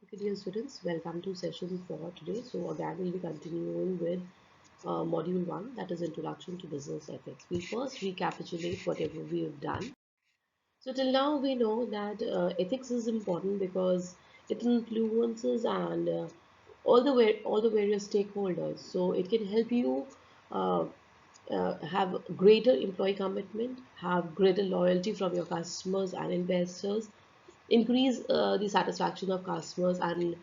Okay, dear students, welcome to session 4 today. So again, we'll be continuing with module 1, that is Introduction to Business Ethics. We'll first recapitulate whatever we have done. So till now, we know that ethics is important because it influences and all the various stakeholders. So it can help you uh, have greater employee commitment, have greater loyalty from your customers and investors, increase the satisfaction of customers, and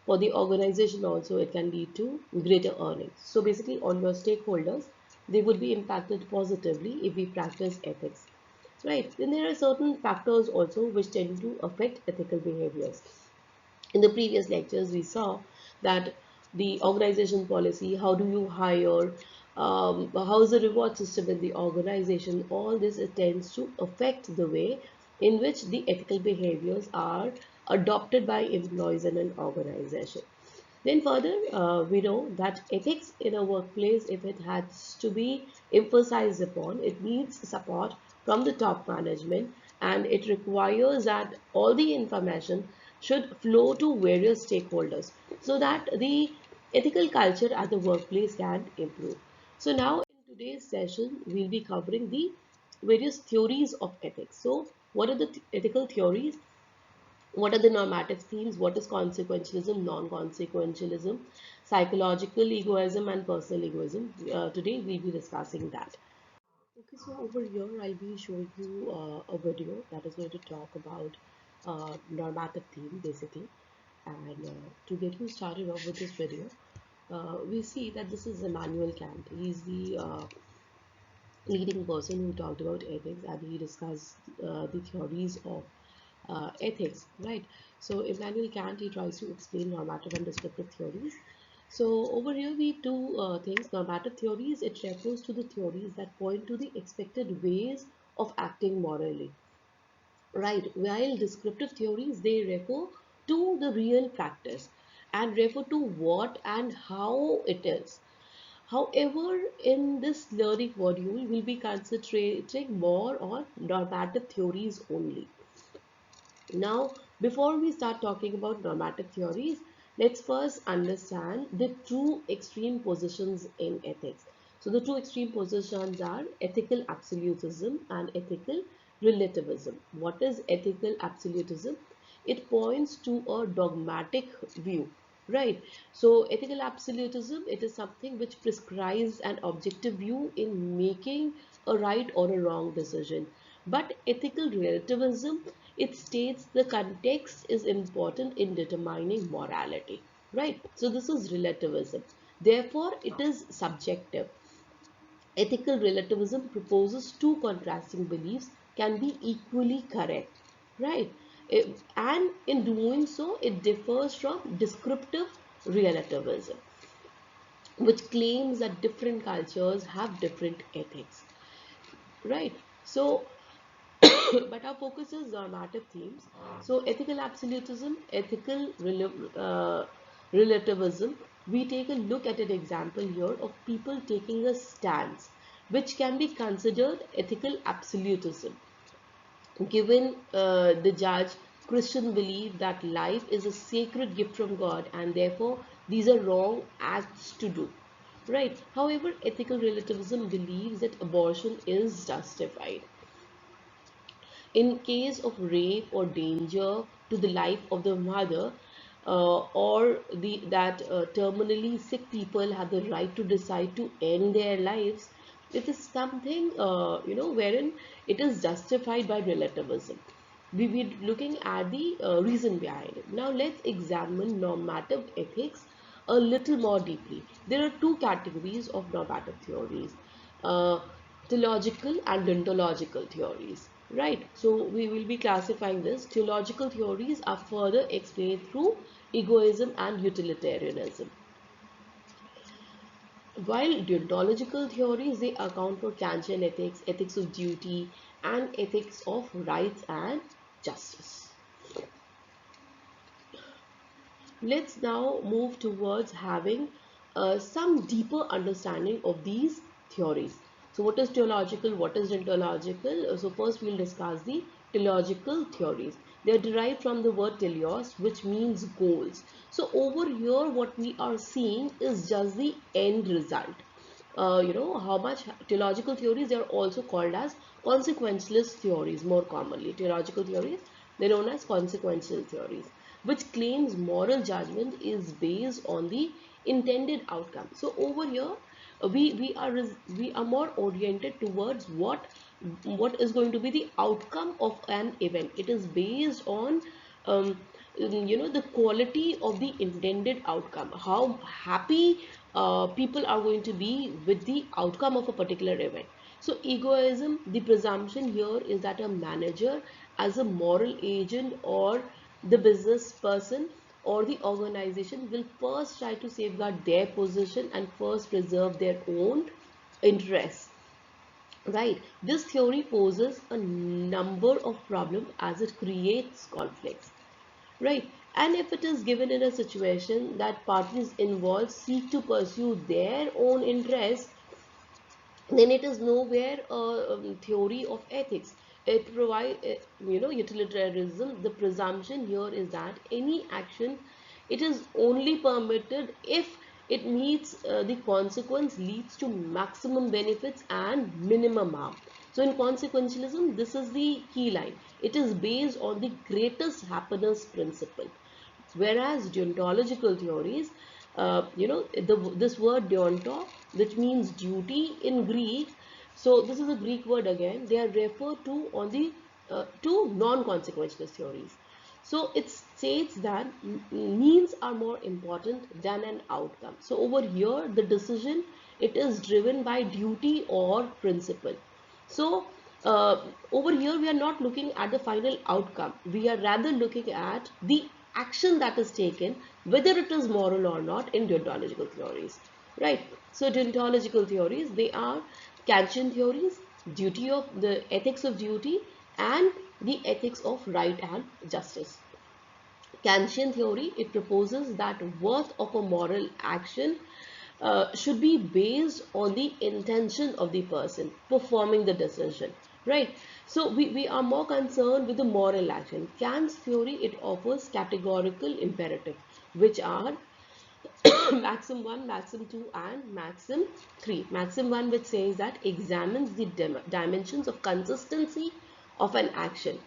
for the organization also it can lead to greater earnings. So basically all your stakeholders, they would be impacted positively if we practice ethics, right? Then there are certain factors also which tend to affect ethical behaviors. In the previous lectures we saw that the organization policy, how do you hire, how is the reward system in the organization, all this, it tends to affect the way in which the ethical behaviors are adopted by employees in an organization. Then further, we know that ethics in a workplace, if it has to be emphasized upon, it needs support from the top management, and it requires that all the information should flow to various stakeholders so that the ethical culture at the workplace can improve. So now in today's session, we'll be covering the various theories of ethics. So what are the ethical theories? What are the normative themes? What is consequentialism, non-consequentialism, psychological egoism, and personal egoism? Today we'll be discussing that. Okay, so over here I'll be showing you a video that is going to talk about normative theme basically. And to get you started off with this video, we see that this is Immanuel Kant. He's the leading person who talked about ethics, and he discussed the theories of ethics, right? So Immanuel Kant, he tries to explain normative and descriptive theories. So over here we do things. Normative theories, it refers to the theories that point to the expected ways of acting morally, right? While descriptive theories, they refer to the real practice and refer to what and how it is. However, in this learning module, we'll be concentrating more on normative theories only. Now, before we start talking about normative theories, let's first understand the two extreme positions in ethics. So the two extreme positions are ethical absolutism and ethical relativism. What is ethical absolutism? It points to a dogmatic view, right? So ethical absolutism, it is something which prescribes an objective view in making a right or a wrong decision. But ethical relativism, it states the context is important in determining morality, right? So this is relativism. Therefore, it is subjective. Ethical relativism proposes two contrasting beliefs can be equally correct, right? And in doing so, it differs from descriptive relativism, which claims that different cultures have different ethics, right? So but our focus is normative themes. So ethical absolutism, relativism. We take a look at an example here of people taking a stance, which can be considered ethical absolutism. Given the judge, Christian believe that life is a sacred gift from God, and therefore these are wrong acts to do. Right. However, ethical relativism believes that abortion is justified in case of rape or danger to the life of the mother, or that terminally sick people have the right to decide to end their lives. It is something wherein it is justified by relativism. We will be looking at the reason behind it. Now let's examine normative ethics a little more deeply. There are two categories of normative theories, uh, theological and ontological theories, right? So we will be classifying this. Theological theories are further explained through egoism and utilitarianism, while deontological theories, they account for Kantian ethics, ethics of duty, and ethics of rights and justice. Let's now move towards having some deeper understanding of these theories. So what is theological? What is deontological? So first we'll discuss the theological theories. They are derived from the word teleos, which means goals. So over here, what we are seeing is just the end result. How much theological theories, they are also called as consequentialist theories. More commonly, theological theories, they're known as consequential theories, which claims moral judgment is based on the intended outcome. So over here, we are more oriented towards what is going to be the outcome of an event. It is based on um, the quality of the intended outcome, how happy people are going to be with the outcome of a particular event. So egoism, the presumption here is that a manager, as a moral agent, or the business person or the organization, will first try to safeguard their position and first preserve their own interests. Right. This theory poses a number of problems as it creates conflicts. Right. And if it is given in a situation that parties involved seek to pursue their own interests, then it is nowhere a theory of ethics. It provides, utilitarianism. The presumption here is that any action, it is only permitted if it meets the consequence leads to maximum benefits and minimum harm. So in consequentialism, this is the key line. It is based on the greatest happiness principle. Whereas deontological theories, this word deonto, which means duty in Greek, so this is a Greek word again, they are referred to on the to non-consequentialist theories. So it states that means are more important than an outcome. So over here, the decision, it is driven by duty or principle. So over here, we are not looking at the final outcome. We are rather looking at the action that is taken, whether it is moral or not, in deontological theories. Right. So deontological theories, they are Kantian theories, duty of the ethics of duty, and the ethics of right and justice. Kantian theory, it proposes that worth of a moral action should be based on the intention of the person performing the decision, right? So we are more concerned with the moral action. Kant's theory, it offers categorical imperative, which are maxim 1, maxim 2, and maxim 3. Maxim 1, which says that examines the dimensions of consistency of an action.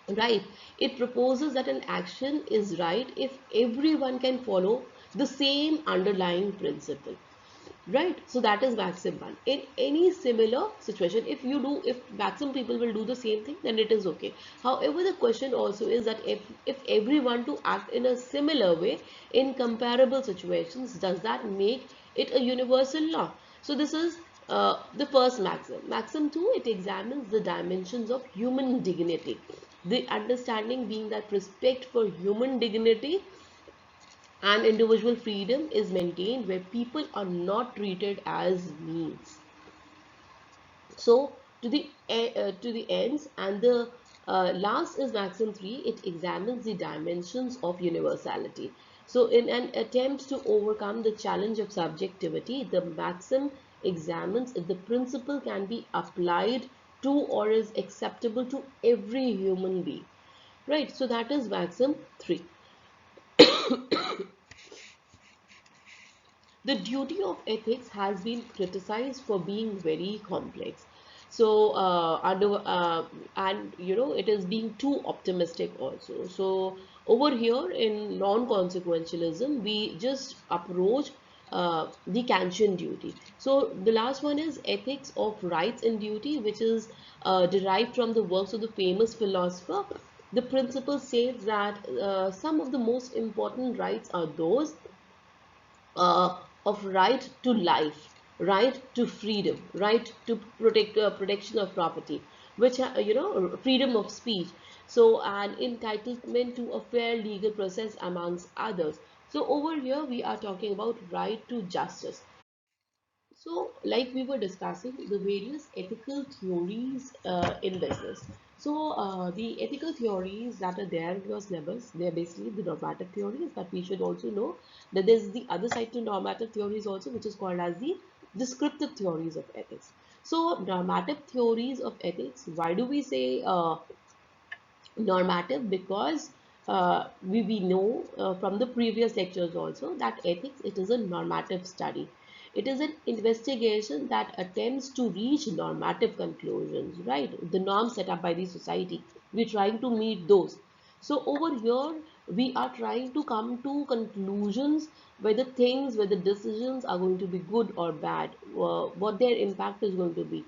Right. It proposes that an action is right if everyone can follow the same underlying principle. Right. So that is maxim 1. In any similar situation, if maximum people will do the same thing, then it is okay. However, the question also is that if everyone to act in a similar way in comparable situations, does that make it a universal law? So this is the first maxim. Maxim 2, it examines the dimensions of human dignity. The understanding being that respect for human dignity and individual freedom is maintained where people are not treated as means. So to the ends, and the last is maxim 3, it examines the dimensions of universality. So in an attempt to overcome the challenge of subjectivity, the maxim examines if the principle can be applied to or is acceptable to every human being. Right, so that is maxim 3. The duty of ethics has been criticized for being very complex. So, and it is being too optimistic also. So, over here in non-consequentialism, we just approach the Kantian duty. So, the last one is ethics of rights and duty, which is derived from the works of the famous philosopher. The principle says that some of the most important rights are those uh, of right to life, right to freedom, right to protection of property, which freedom of speech. So an entitlement to a fair legal process amongst others. So over here we are talking about right to justice. So, like we were discussing, the various ethical theories in business. So, the ethical theories that are there in your syllabus, they're basically the normative theories, but we should also know that there's the other side to normative theories also, which is called as the descriptive theories of ethics. So, normative theories of ethics, why do we say Normative because we know from the previous lectures also that ethics, it is a normative study. It is an investigation that attempts to reach normative conclusions, right? The norms set up by the society, we're trying to meet those. So over here we are trying to come to conclusions whether decisions are going to be good or bad, what their impact is going to be.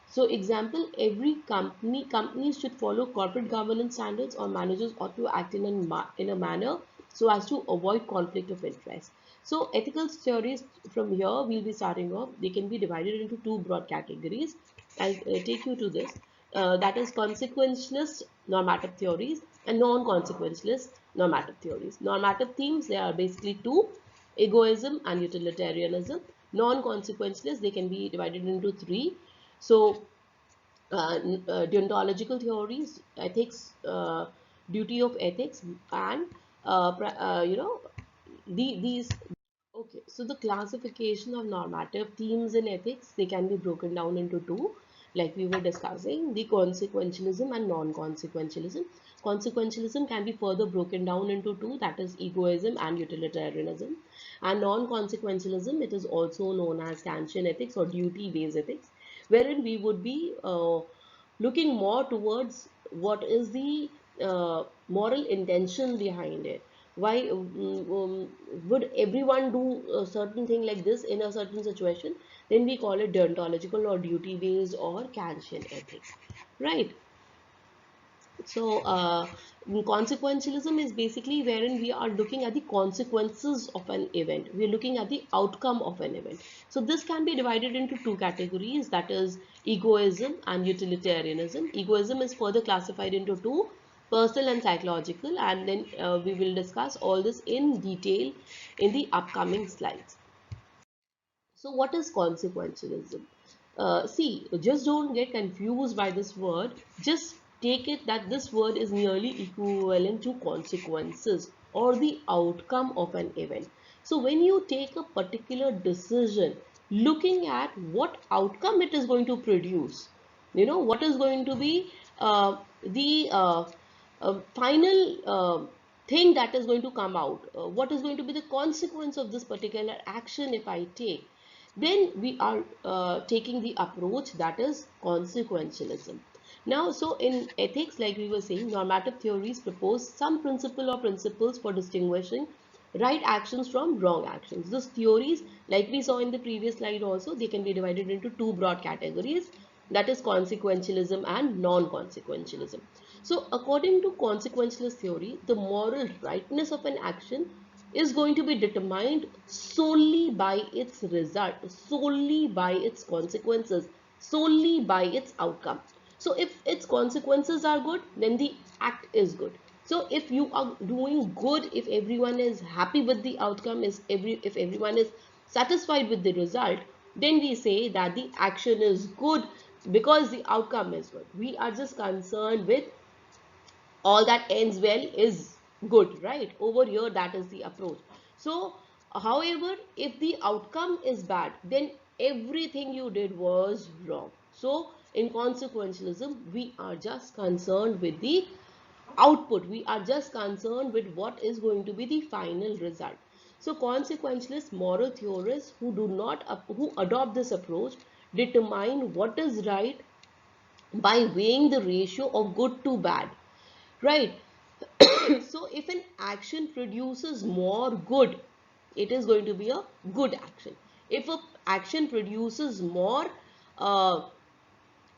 So example, every companies should follow corporate governance standards, or managers ought to act in a manner so as to avoid conflict of interest. So ethical theories, from here we'll be starting off. They can be divided into two broad categories. I'll take you to this. That is consequentialist normative theories and non-consequentialist normative theories. Normative themes, there are basically two: egoism and utilitarianism. Non-consequentialist, they can be divided into three. So, deontological theories, ethics, duty of ethics, and these. Okay, so the classification of normative themes in ethics, they can be broken down into two, like we were discussing, the consequentialism and non-consequentialism. Consequentialism can be further broken down into two, that is egoism and utilitarianism. And non-consequentialism, it is also known as Kantian ethics or duty-based ethics, wherein we would be looking more towards what is the moral intention behind it. Why would everyone do a certain thing like this in a certain situation? Then we call it deontological or duty based or Kantian ethics, right? So, consequentialism is basically wherein we are looking at the consequences of an event. We are looking at the outcome of an event. So, this can be divided into two categories, that is egoism and utilitarianism. Egoism is further classified into two, personal and psychological, and then we will discuss all this in detail in the upcoming slides. So what is consequentialism? See, just don't get confused by this word. Just take it that this word is nearly equivalent to consequences or the outcome of an event. So when you take a particular decision, looking at what outcome it is going to produce, what is going to be the final thing that is going to come out, what is going to be the consequence of this particular action if I take, then we are taking the approach that is consequentialism. Now, so in ethics, like we were saying, normative theories propose some principle or principles for distinguishing right actions from wrong actions. Those theories, like we saw in the previous slide also, they can be divided into two broad categories, that is consequentialism and non-consequentialism. So according to consequentialist theory, the moral rightness of an action is going to be determined solely by its result, solely by its consequences, solely by its outcome. So if its consequences are good, then the act is good. So if you are doing good, if everyone is happy with the outcome, if everyone is satisfied with the result, then we say that the action is good because the outcome is good. We are just concerned with all that ends well is good, right? Over here, that is the approach. So however, if the outcome is bad, then everything you did was wrong. So in consequentialism, we are just concerned with the output. We are just concerned with what is going to be the final result. So consequentialist moral theorists who adopt this approach determine what is right by weighing the ratio of good to bad, right? So if an action produces more good, it is going to be a good action. If a action produces more uh,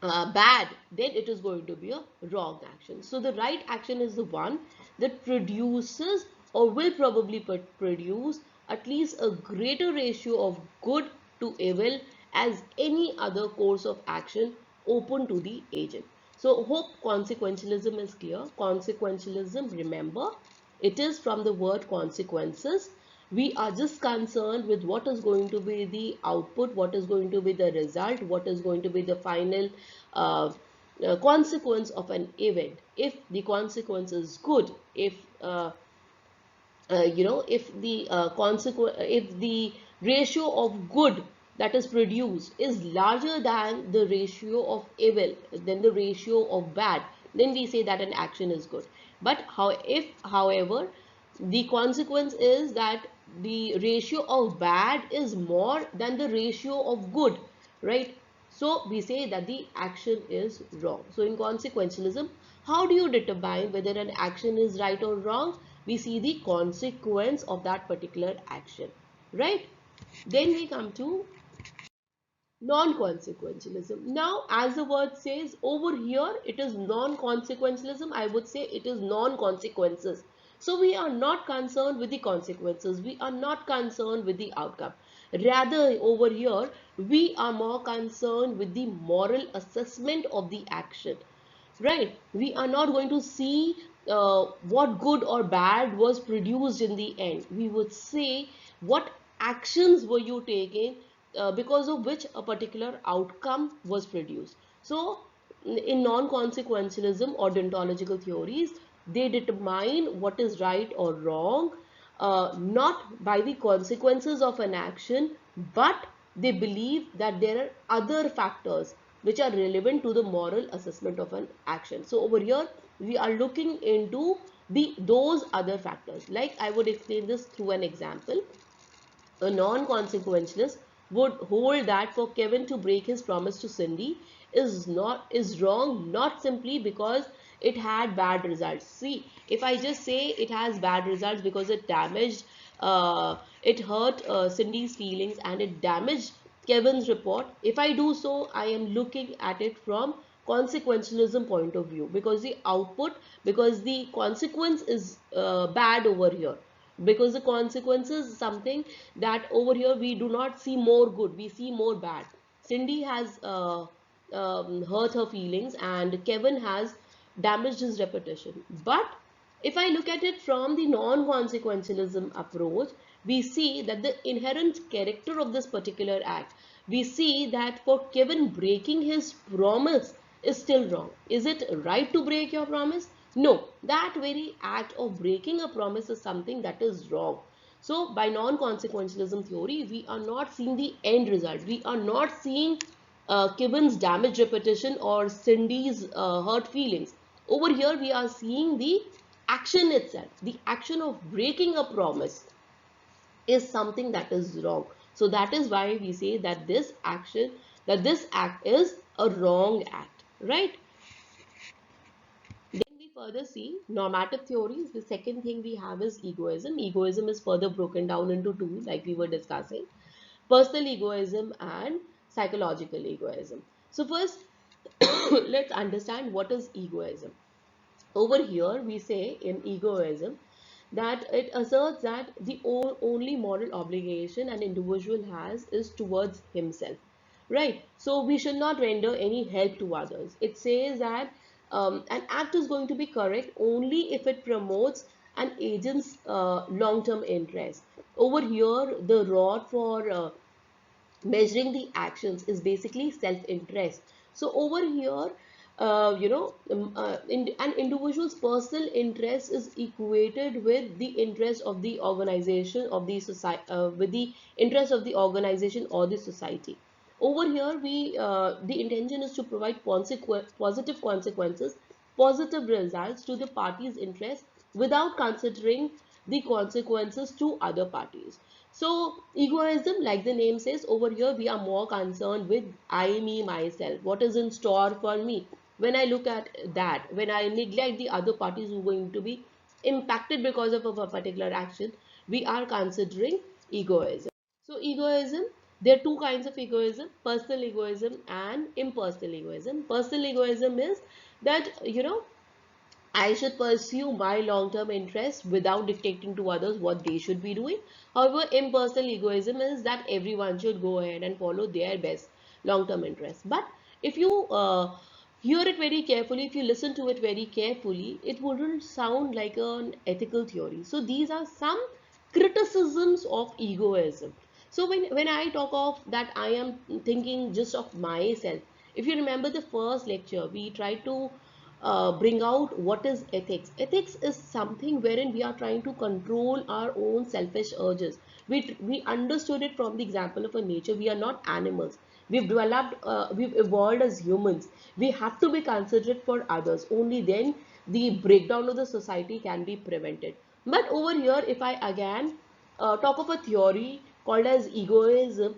bad, then it is going to be a wrong action. So the right action is the one that produces or will probably produce at least a greater ratio of good to evil as any other course of action open to the agent. So hope consequentialism is clear. Consequentialism, remember, it is from the word consequences. We are just concerned with what is going to be the output, what is going to be the result, what is going to be the final uh, consequence of an event. If the consequence is good, if the ratio of good that is produced is larger than the ratio of evil, then the ratio of bad, then we say that an action is good. But however, the consequence is that the ratio of bad is more than the ratio of good, right? So we say that the action is wrong. So in consequentialism, how do you determine whether an action is right or wrong? We see the consequence of that particular action, right? Then we come to non-consequentialism. Now, as the word says, over here it is non-consequentialism. I would say it is non-consequences. So we are not concerned with the consequences. We are not concerned with the outcome. Rather, over here, we are more concerned with the moral assessment of the action, right? We are not going to see what good or bad was produced in the end. We would say what actions were you taking because of which a particular outcome was produced. So in non-consequentialism or deontological theories, they determine what is right or wrong not by the consequences of an action, but they believe that there are other factors which are relevant to the moral assessment of an action. So over here we are looking into those other factors. Like I would explain this through an example. A non-consequentialist would hold that for Kevin to break his promise to Cindy is wrong, not simply because it had bad results. See, if I just say it has bad results because it damaged, it hurt Cindy's feelings and it damaged Kevin's report. If I do so, I am looking at it from consequentialism point of view, because the output, because the consequence is bad over here, because the consequences is something that over here we do not see more good, we see more bad. Cindy has hurt her feelings and Kevin has damaged his reputation. But if I look at it from the non-consequentialism approach, we see that the inherent character of this particular act, we see that for Kevin, breaking his promise is still wrong. Is it right to break your promise? No, that very act of breaking a promise is something that is wrong. So by non-consequentialism theory, we are not seeing the end result. We are not seeing Kevin's damaged reputation or Cindy's hurt feelings. Over here, we are seeing the action itself. The action of breaking a promise is something that is wrong. So that is why we say that this act is a wrong act, right? Then we further see normative theories. The second thing we have is egoism. Egoism is further broken down into two, like we were discussing: personal egoism and psychological egoism. So first, let's understand what is egoism. Over here, we say in egoism that it asserts that the only moral obligation an individual has is towards himself, right? So we should not render any help to others. It says that an act is going to be correct only if it promotes an agent's long-term interest. Over here, the rod for measuring the actions is basically self-interest. So over here, an individual's personal interest is equated with the interest of the organization of the society, with the interest of the organization or the society. Over here, the intention is to provide positive consequences, positive results to the party's interest without considering the consequences to other parties. So egoism, like the name says, over here we are more concerned with I, me, myself. What is in store for me? When I look at that, when I neglect the other parties who are going to be impacted because of a particular action, we are considering egoism. So egoism, there are two kinds of egoism: personal egoism and impersonal egoism. Personal egoism is that, I should pursue my long-term interests without dictating to others what they should be doing. However, impersonal egoism is that everyone should go ahead and follow their best long-term interests. But if you hear it very carefully, if you listen to it very carefully, it wouldn't sound like an ethical theory. So these are some criticisms of egoism. So when I talk of that, I am thinking just of myself. If you remember the first lecture, we tried to bring out what is ethics. Ethics is something wherein we are trying to control our own selfish urges. We understood it from the example of a nature. We are not animals. We've developed, we've evolved as humans. We have to be considerate for others. Only then the breakdown of the society can be prevented. But over here, if I again talk of a theory called as egoism,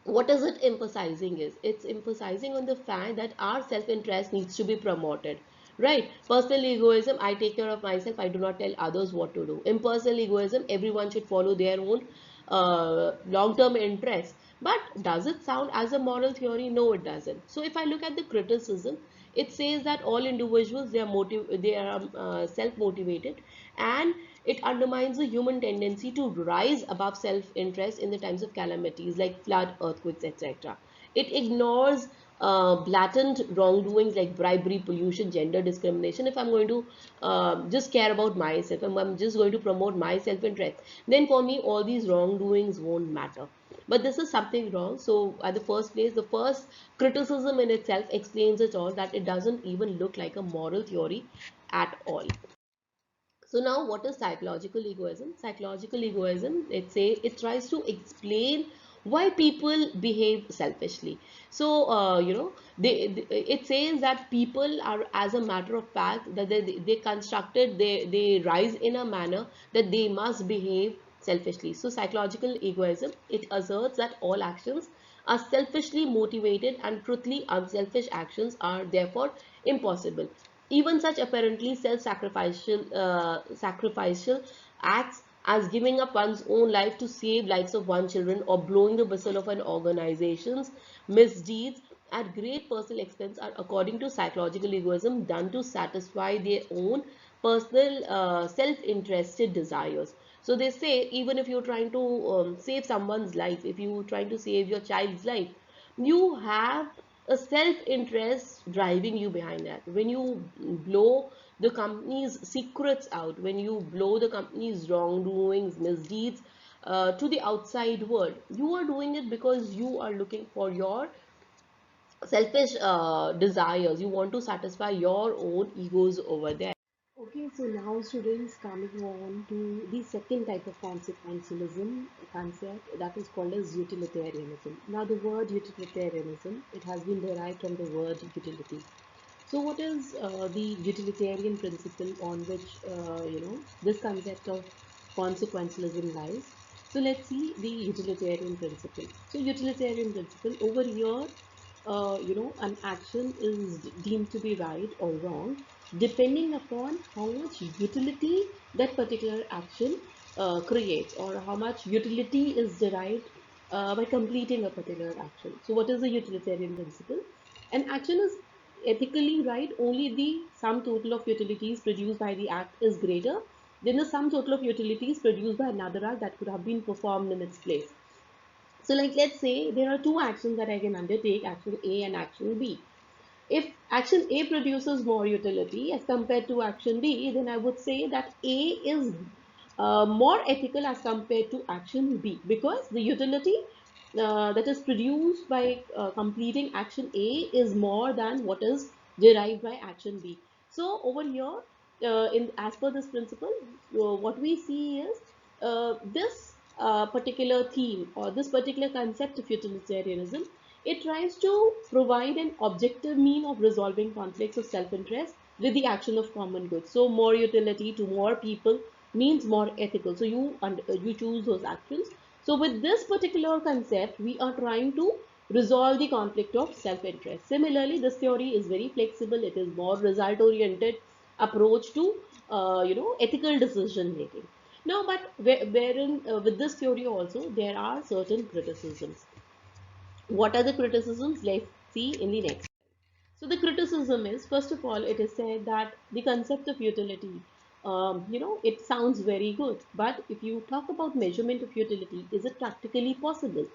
what is it emphasizing is it's emphasizing on the fact that our self-interest needs to be promoted, right? Personal egoism, I take care of myself, I do not tell others what to do. Impersonal egoism, everyone should follow their own long-term interests. But does it sound as a moral theory? No, it doesn't. So if I look at the criticism, it says that all individuals, they are self-motivated, and it undermines the human tendency to rise above self-interest in the times of calamities like flood, earthquakes, etc. It ignores blatant wrongdoings like bribery, pollution, gender discrimination. If I'm going to just care about myself, I'm just going to promote my self-interest, then for me all these wrongdoings won't matter. But this is something wrong. So at the first place, the first criticism in itself explains it all, that it doesn't even look like a moral theory at all. So now what is psychological egoism? Psychological egoism, it tries to explain why people behave selfishly. So, it says that people are, as a matter of fact, that they rise in a manner that they must behave selfishly. So psychological egoism, it asserts that all actions are selfishly motivated and truthfully unselfish actions are therefore impossible. Even such apparently sacrificial acts as giving up one's own life to save lives of one children, or blowing the whistle of an organization's misdeeds at great personal expense, are, according to psychological egoism, done to satisfy their own personal self-interested desires. So they say, even if you're trying to save someone's life, if you're trying to save your child's life, you have a self-interest driving you behind that. When you blow the company's secrets out, when you blow the company's wrongdoings, misdeeds to the outside world, you are doing it because you are looking for your selfish desires. You want to satisfy your own egos over there. Okay, so now students, coming on to the second type of consequentialism concept, that is called as utilitarianism. Now the word utilitarianism, it has been derived from the word utility. So what is the utilitarian principle on which this concept of consequentialism lies? So let's see the utilitarian principle. So utilitarian principle over here, an action is deemed to be right or wrong depending upon how much utility that particular action creates, or how much utility is derived by completing a particular action. So what is the utilitarian principle? An action is ethically right only if the sum total of utilities produced by the act is greater than the sum total of utilities produced by another act that could have been performed in its place. So like, let's say there are two actions that I can undertake, action A and action B. If action A produces more utility as compared to action B, then I would say that A is more ethical as compared to action B, because the utility that is produced by completing action A is more than what is derived by action B. So over here, in as per this principle, what we see is this particular theme, or this particular concept of utilitarianism, it tries to provide an objective mean of resolving conflicts of self-interest with the action of common good. So more utility to more people means more ethical. So you choose those actions. So with this particular concept, we are trying to resolve the conflict of self-interest. Similarly, this theory is very flexible. It is more result-oriented approach to ethical decision making. Now, but wherein with this theory also there are certain criticisms. What are the criticisms? Let's see in the next. So the criticism is, first of all, it is said that the concept of utility, it sounds very good, but if you talk about measurement of utility, is it practically possible?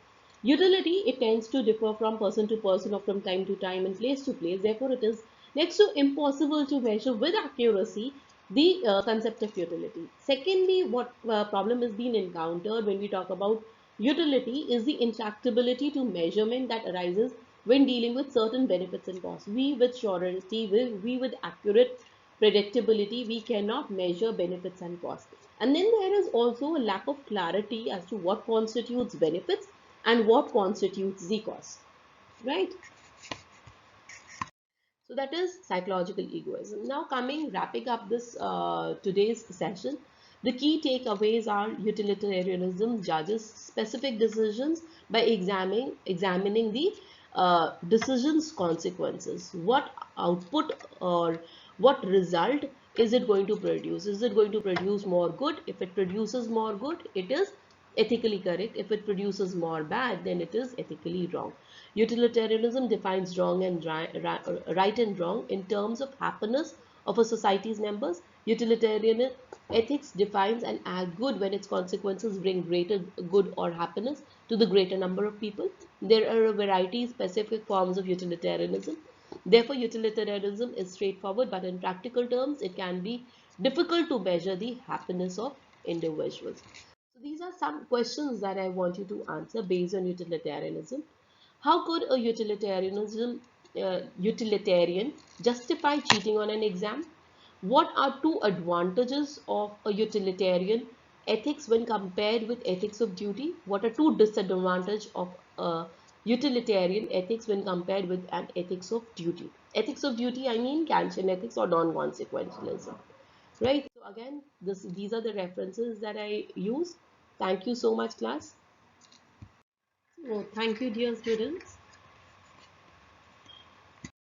Utility, it tends to differ from person to person or from time to time and place to place. Therefore, it is next to impossible to measure with accuracy the concept of utility. Secondly, what problem is being encountered when we talk about utility is the intractability to measurement that arises when dealing with certain benefits and costs. We with surety, we with accurate predictability, we cannot measure benefits and costs. And then there is also a lack of clarity as to what constitutes benefits and what constitutes the cost, right? So that is psychological egoism. Now wrapping up this today's session, the key takeaways are utilitarianism judges specific decisions by examining the decision's consequences. What output or what result is it going to produce? Is it going to produce more good? If it produces more good, it is ethically correct. If it produces more bad, then it is ethically wrong. Utilitarianism defines right and wrong in terms of happiness of a society's members. Utilitarian ethics defines an act good when its consequences bring greater good or happiness to the greater number of people. There are a variety of specific forms of utilitarianism. Therefore, utilitarianism is straightforward, but in practical terms, it can be difficult to measure the happiness of individuals. So these are some questions that I want you to answer based on utilitarianism. How could a utilitarian justify cheating on an exam? What are two advantages of a utilitarian ethics when compared with ethics of duty? What are two disadvantages of a utilitarian ethics when compared with an ethics of duty? Ethics of duty, I mean Kantian ethics or non-consequentialism, right? So again, these are the references that I use. Thank you so much, class. Oh, thank you, dear students.